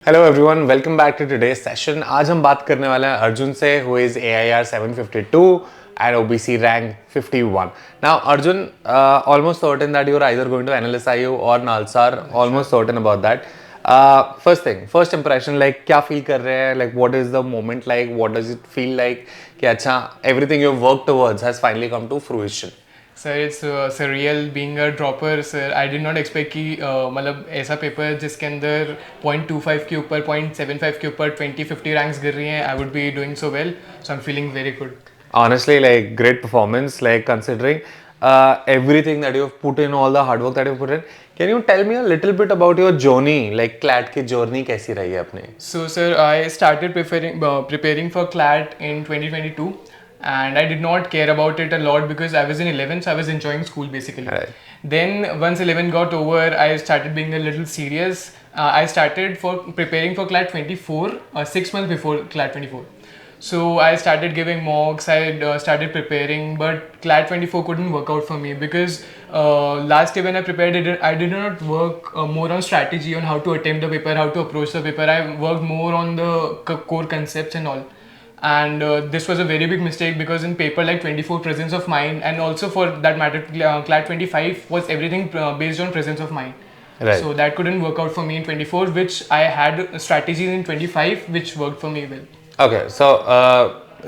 Hello everyone, welcome back to today's session. आज हम बात करने वाले हैं अर्जुन से, who is AIR 752 and OBC rank 51. Now Arjun, almost certain that you're either going to NLSIU or Nalsar, almost certain about that. First impression, like क्या feel कर रहे हैं, like what is the moment like, what does it feel like कि अच्छा everything you've worked towards has finally come to fruition. Sir, it's surreal being a dropper. Sir, I did not expect कि मतलब ऐसा paper जिसके अंदर 0.25 के ऊपर 0.75 के ऊपर 20-50 रैंक्स गिर रही हैं, I would be doing so well. So I'm feeling very good. Honestly, like great performance, like considering everything that you've put in, all the hard work that you've put in. Can you tell me a little bit about your journey, like CLAT की journey कैसी रही है अपने? So sir, I started preparing for CLAT in 2022. And I did not care about it a lot because I was in 11, so I was enjoying school basically. Right. Then once 11 got over, I started being a little serious. I started for preparing for CLAT 24, 6 months before CLAT 24. So I started giving mocks, I started preparing, but CLAT 24 couldn't work out for me because last year when I prepared it, I did not work more on strategy, on how to attempt the paper, how to approach the paper. I worked more on the core concepts and all. And this was a very big mistake because in paper like 24 presence of mind, and also for that matter CLAT 25 was everything based on presence of mind. Right. So that couldn't work out for me in 24, which I had strategies in 25 which worked for me well. Okay,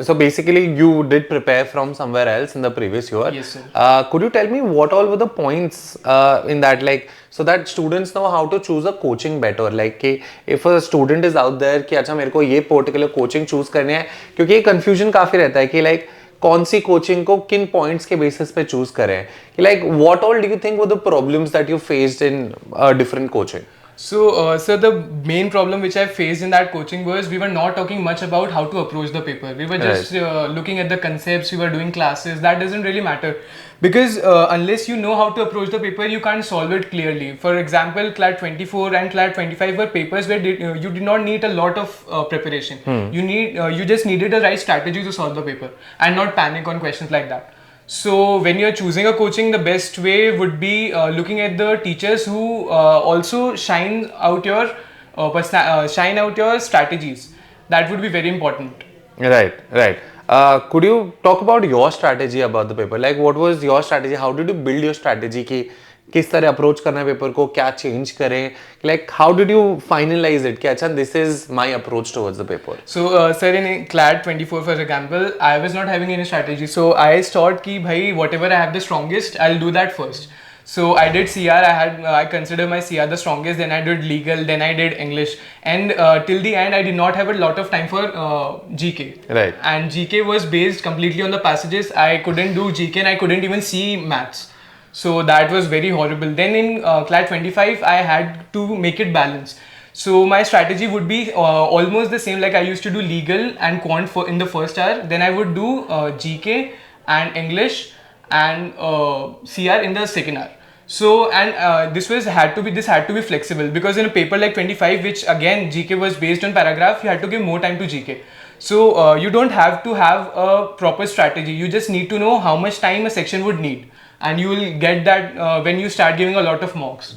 so basically you did prepare from somewhere else in the previous year. Yes, sir. Could you tell me what all were the points in that, like, so that students know how to choose a coaching better? Like, कि if a student is out there कि अच्छा मेरे को ये particular coaching choose करनी है, क्योंकि ये confusion काफी रहता है कि like कौन सी कोचिंग को किन पॉइंट्स के बेसिस पे चूज करें, कि like what all do you think were the problems that you faced in different coaching? So, sir, the main problem which I faced in that coaching was we were not talking much about how to approach the paper. We were just looking at the concepts, we were doing classes. That doesn't really matter because unless you know how to approach the paper, you can't solve it clearly. For example, CLAT 24 and CLAT 25 were papers where you did not need a lot of preparation. You just needed the right strategy to solve the paper and not panic on questions like that. So when you're choosing a coaching, the best way would be looking at the teachers who also shine out your strategies. That would be very important. Right, right. Could you talk about your strategy about the paper? Like, what was your strategy? How did you build your strategy? कि किस तरह approach करना है paper को, क्या change करें? Like, how did you finalize it? कि अच्छा, this is my approach towards the paper. So, sir, in CLAT 24, for example, I was not having any strategy. So I thought कि भाई whatever I have the strongest, I'll do that first. So I did CR. I consider my CR the strongest. Then I did legal. Then I did English. And till the end, I did not have a lot of time for GK. Right. And GK was based completely on the passages. I couldn't do GK and I couldn't even see maths. So that was very horrible. Then in CLAT 25, I had to make it balanced. So my strategy would be almost the same. Like I used to do legal and quant in the first hour. Then I would do GK and English and CR in the second hour. So and this had to be flexible because in a paper like 25, which again GK was based on paragraph, you had to give more time to GK. So you don't have to have a proper strategy. You just need to know how much time a section would need. And you will get that when you start giving a lot of mocks.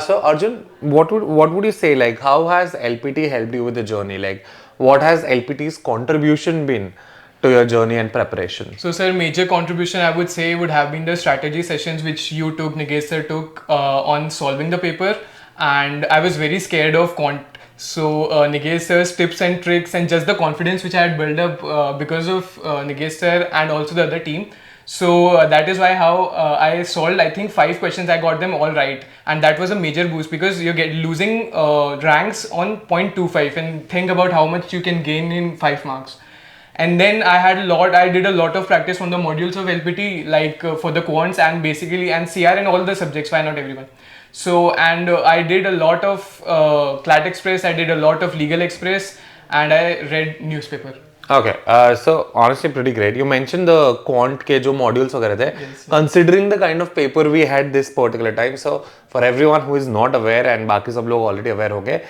So Arjun, what would you say? Like, how has LPT helped you with the journey? Like, what has LPT's contribution been to your journey and preparation? So, sir, major contribution I would say would have been the strategy sessions which you took, Nigesh sir took on solving the paper, and I was very scared of quant. So Nigesh sir's tips and tricks and just the confidence which I had built up because of Nigesh sir and also the other team. So that is why how I solved, I think 5 questions, I got them all right, and that was a major boost because you get losing ranks on 0.25, and think about how much you can gain in 5 marks. And then I did a lot of practice on the modules of LPT, like for the quants and basically and CR and all the subjects, why not everyone. So and I did a lot of CLAT Express, I did a lot of Legal Express, and I read newspaper. Okay, so honestly pretty great. You mentioned the quant के जो modules वगैरह थे. Yes. Considering the kind of paper we had this particular time, so for everyone who is not aware and बाकी सब लोग already aware हो गए,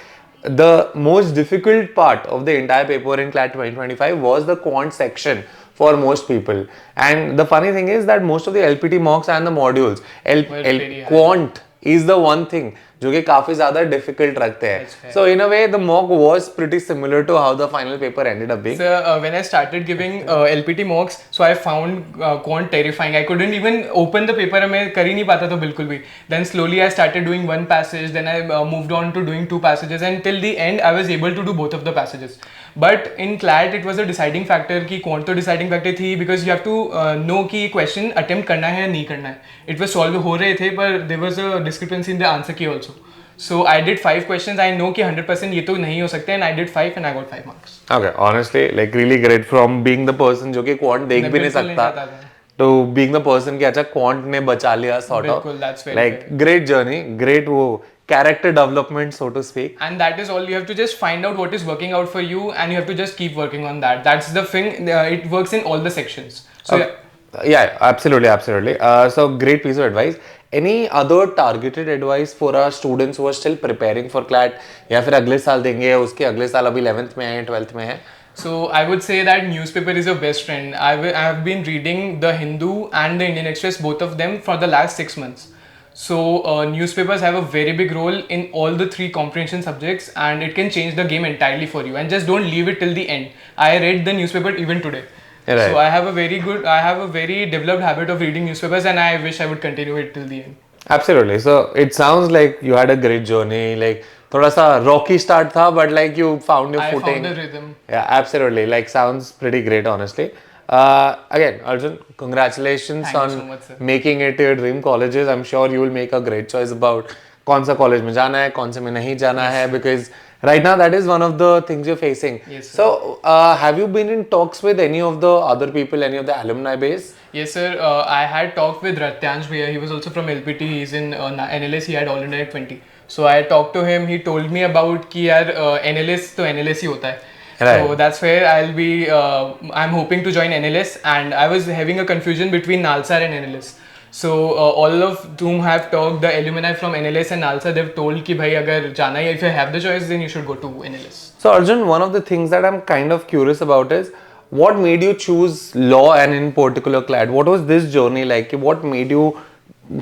the most difficult part of the entire paper in CLAT 2025 was the quant section for most people. And the funny thing is that most of the LPT mocks and the modules, Very hard. quant is the one thing जो कि काफी ज्यादा difficult रखते हैं. So in a way the mock was pretty similar to how the final paper ended up being. So when I started giving LPT mocks, so I found quant terrifying. I couldn't even open the paper. मैं कर ही नहीं पाता था बिल्कुल भी. Then slowly I started doing one passage. Then I moved on to doing two passages, and till the end I was able to do both of the passages. But in CLAT it was a deciding factor कि quant तो deciding factor थी, because you have to know कि question attempt करना है या नहीं करना है. It was solve हो रहे थे, पर there was a discrepancy in the answer key also. So I did 5 questions. I know कि 100% ये तो नहीं हो सकते, and I did 5 and I got 5 marks. Okay, honestly, like really great from being the person जो कि quant देख भी नहीं सकता to being the person कि अच्छा quant ने बचा लिया sort of. बिल्कुल, that's very like great journey, great वो character development so to speak. And that is all. You have to just find out what is working out for you, and you have to just keep working on that. That's the thing. It works in all the sections. So okay. Yeah, absolutely. So great piece of advice. Any other targeted advice for our students who are still preparing for CLAT या फिर अगले साल देंगे, उसके अगले साल अभी 11th में है, 12th में है? So I would say that newspaper is your best friend. I have been reading the Hindu and the Indian Express, both of them, for the last 6 months. So newspapers have a very big role in all the 3 comprehension subjects, and it can change the game entirely for you. And just don't leave it till the end. I read the newspaper even today. Right. So I have a very developed habit of reading newspapers, and I wish I would continue it till the end. Absolutely. So it sounds like you had a great journey. Like थोड़ा सा rocky start था, but like you found your footing. I found the rhythm. Yeah, absolutely. Like sounds pretty great, honestly. Again, Arjun, congratulations Thank on you so much, sir. making it to your dream colleges. I'm sure you will make a great choice about कौन सा college में जाना है, कौन से में नहीं जाना है, because right now that is one of the things you're facing. Yes, sir. So have you been in talks with any of the other people, any of the alumni base? Yes, sir. I had talked with Ratyansh Bhaiya. He was also from LPT. He's in NLS. He had all India 20. So I talked to him. He told me about कि यार NLS तो NLS ही होता है. Right. So that's where I'll be. I'm hoping to join NLS, and I was having a confusion between Nalsar and NLS. So all of whom have talked, the alumni from NLS and Nalsar, they've told कि भाई अगर जाना है, if you have the choice, then you should go to NLS. So Arjun, one of the things that I'm kind of curious about is what made you choose law and in particular CLAT? What was this journey like? What made you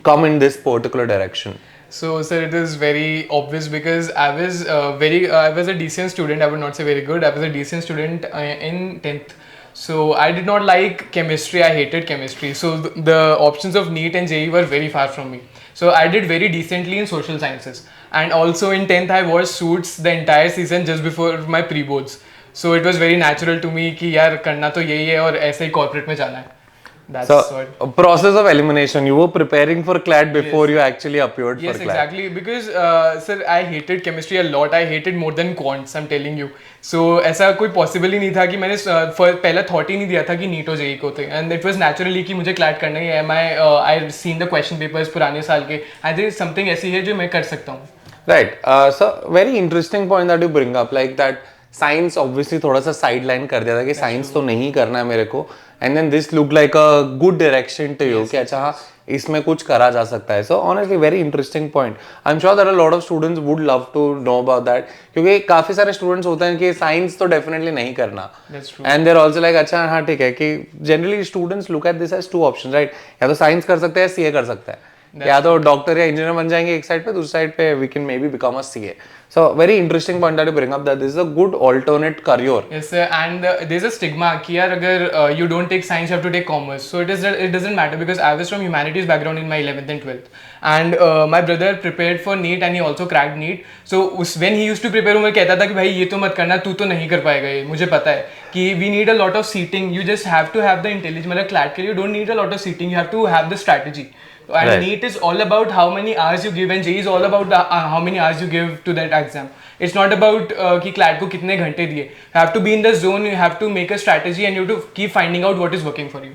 come in this particular direction? So sir, it is very obvious because I was a decent student. I would not say very good. I was a decent student in 10th. So I did not like chemistry. I hated chemistry. So the options of NEET and JEE were very far from me. So I did very decently in social sciences. And also in 10th I watched Suits the entire season just before my pre-boards. So it was very natural to me कि यार करना तो यही है और ऐसे ही corporate में जाना है. That's so, what. A process of elimination. You were preparing for CLAT before yes. you actually appeared for CLAT. Yes, exactly. Because, sir, I hated chemistry a lot. I hated more than quants, I'm telling you. So, ऐसा कोई possible ही नहीं था कि मैंने पहला thought ही नहीं दिया था कि NEET और JEE को थे. And it was naturally कि मुझे CLAT करना ही है. I've seen the question papers पुराने साल के. I think something ऐसी है जो मैं कर सकता हूँ. Right. So, very interesting point that you bring up. Like that science obviously थोड़ा सा साइड लाइन कर दिया था कि साइंस तो नहीं करना है मेरे को, and then this look like a good direction to you कि अच्छा हाँ इसमें कुछ करा जा सकता है. So honestly very interesting point. I am sure that a lot of students would love to know about that, क्योंकि काफी सारे स्टूडेंट्स होते हैं कि साइंस तो डेफिनेटली नहीं करना, एंड देयर आल्सो लाइक अच्छा हाँ ठीक है कि generally students look at this as 2 options, right? या तो साइंस कर सकते हैं, सीए कर सकते हैं, या तो डॉक्टर या इंजीनियर बन जाएंगे एक साइड पे, दूसरी साइड पे we can maybe become a CA. So very interesting point that you bring up, that this is a good alternate career. Yes sir, and there's a stigma कि यार अगर you don't take science you have to take commerce. So it doesn't matter because I was from humanities background in my 11th and 12th, and my brother prepared for NEET and he also cracked NEET. So when he used to prepare वो कहता था कि भाई ये तो मत करना, तू तो नहीं कर पाएगा ये, मुझे पता है कि we need a lot of seating. You just have to have the intelligence. मतलब CLAT के लिए you don't need a lot of seating. You have to have the strategy. And right. NEET is all about how many hours you give, and JEE is all about how many hours you give to that exam. It's not about कि CLAT को कितने घंटे दिए. You have to be in the zone. You have to make a strategy, and you have to keep finding out what is working for you.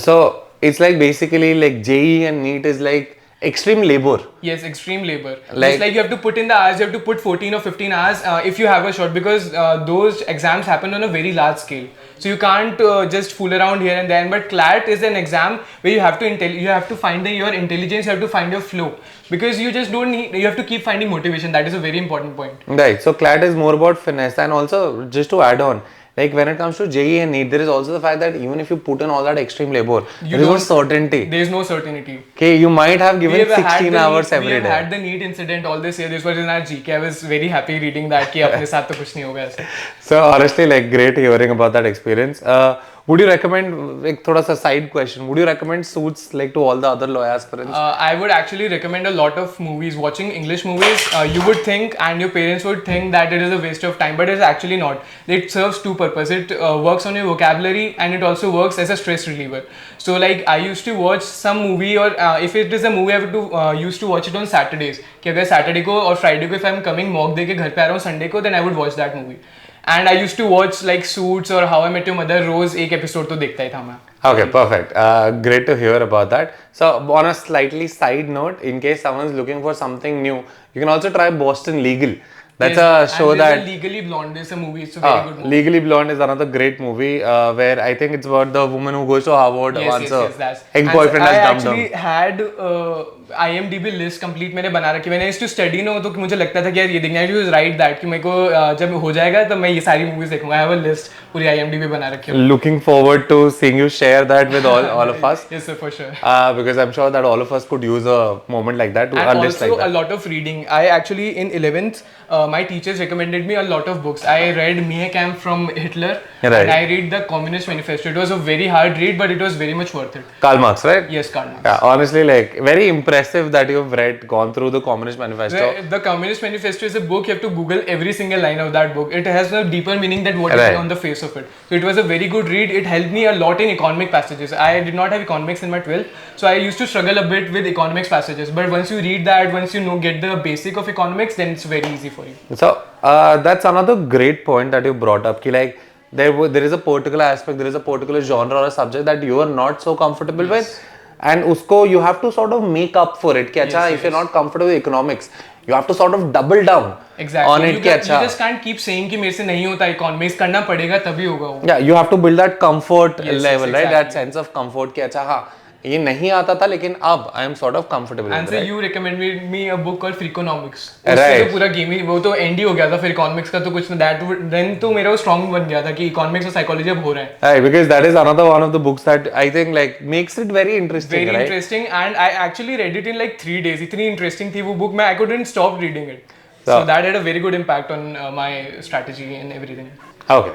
So it's like basically like JEE and NEET is like extreme labor. Yes, extreme labor. It's like you have to put in the hours. You have to put 14 or 15 hours if you have a shot, because those exams happen on a very large scale. So you can't just fool around here and there. But CLAT is an exam where you have to find your intelligence. You have to find your flow, because you just don't need. You have to keep finding motivation. That is a very important point. Right. So CLAT is more about finesse, and also just to add on, like when it comes to JEE and NEET, there is also the fact that even if you put in all that extreme labor, You there is no don't- certainty. There is no certainty. Okay, you might have We given have had 16 the hours NEET- every We have day. had the NEET incident all this year. This was in our GK. I was very happy reading that कि अपने साथ तो कुछ नहीं होगा ऐसे. So honestly, like great hearing about that experience. Would you recommend, like thoda sa side question, would you recommend Suits like to all the other law aspirants? I would actually recommend a lot of movies. Watching English movies, you would think and your parents would think that it is a waste of time, but it's actually not. It serves two purposes. It works on your vocabulary and it also works as a stress reliever. So like I used to watch some movie or if it is a movie I would used to watch it on Saturdays. कि अगर Saturday को और Friday को if I'm coming mock दे के घर पे आ रहा हूँ Sunday को, then I would watch that movie. And I used to watch like Suits or How I Met Your Mother रोज एक episode तो देखता ही था मैं. Okay, perfect. Great to hear about that. So, on a slightly side note, in case someone's looking for something new, you can also try Boston Legal. That's Yes, a show and there's that. a Legally Blonde. It's a movie. It's a very good movie. Legally Blonde is another great movie where I think it's about the woman who goes to Harvard once That's. ex-boyfriend I has dumped actually her. had IMDb list complete मैंने बना रखी. When I used to study ना तो मुझे लगता था कि यार ये देखना है. I used to write that कि मेरे को जब हो जाएगा तो मैं ये सारी movies देखूंगा. I have a list पूरी IMDb बना रखी है. Looking forward to seeing you share that with all of us. Yes sir, for sure. Because I'm sure that all of us could use a moment like that, And a list also like that. a lot of reading. I actually in 11th, my teachers recommended me a lot of books. I read Mein Kampf from Hitler, Right. and I read the Communist Manifesto. It was a very hard read, but it was very much worth it. Karl Marx, right? Yes, Karl Marx. Yeah, honestly, like very impressive that you've read, gone through the Communist Manifesto. The Communist Manifesto is a book. You have to Google every single line of that book. It has a deeper meaning than what Right. is on the face of it. So it was a very good read. It helped me a lot in economic passages. I did not have economics in my 12th, so I used to struggle a bit with economics passages. But once you read that, once you know get the basic of economics, then it's very easy for you. So that's another great point that you brought up. Ki like there is a particular aspect, there is a particular genre or a subject that you are not so comfortable with, and usko you have to sort of make up for it. Ki acha, if you're not comfortable with economics, you have to sort of double down Exactly. on it. You, Ki you acha, just can't keep saying कि मेरे से नहीं होता economics करना पड़ेगा तभी होगा वो. yeah, you have to build that comfort Yes, level, yes, right? That exactly. sense of comfort. Ki acha, हाँ ये नहीं आता था लेकिन अब I am sort of comfortable. And with so it, right? you recommended me a book called Freakonomics. Right. उससे तो पूरा गेम ही वो तो एंड ही हो गया था. फिर इकोनॉमिक्स का तो कुछ दैट देन तो मेरा वो स्ट्रांग बन गया था कि इकोनॉमिक्स और साइकोलॉजी अब हो रहा है. Right, because that is another one of the books that I think like makes it very interesting, Very right? interesting, and I actually read it in like 3 days. इतनी interesting थी वो book. मैं I couldn't stop reading it. So So that had a very good impact on my strategy and everything. Okay,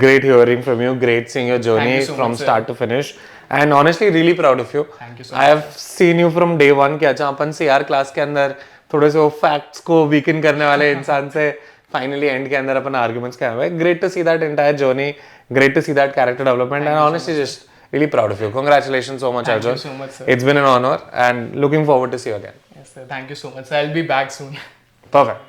great hearing from you. Great seeing your journey Thank you so from much, sir. start to finish. And honestly, really proud of you. Thank you so I have seen you from day one कि अच्छा अपन CR class के अंदर थोड़े से facts को weaken करने वाले इंसान से फाइनली एंड के अंदर अपन आर्ग्यूमेंट्स के आए. Great to see that entire journey. Great to see that character development. And honestly, just really proud of you. Congratulations so much, Thank you Arjun. so much, sir. It's been an honor and looking forward to see you again. Yes, sir. Thank you so much. So I'll be back soon. Perfect.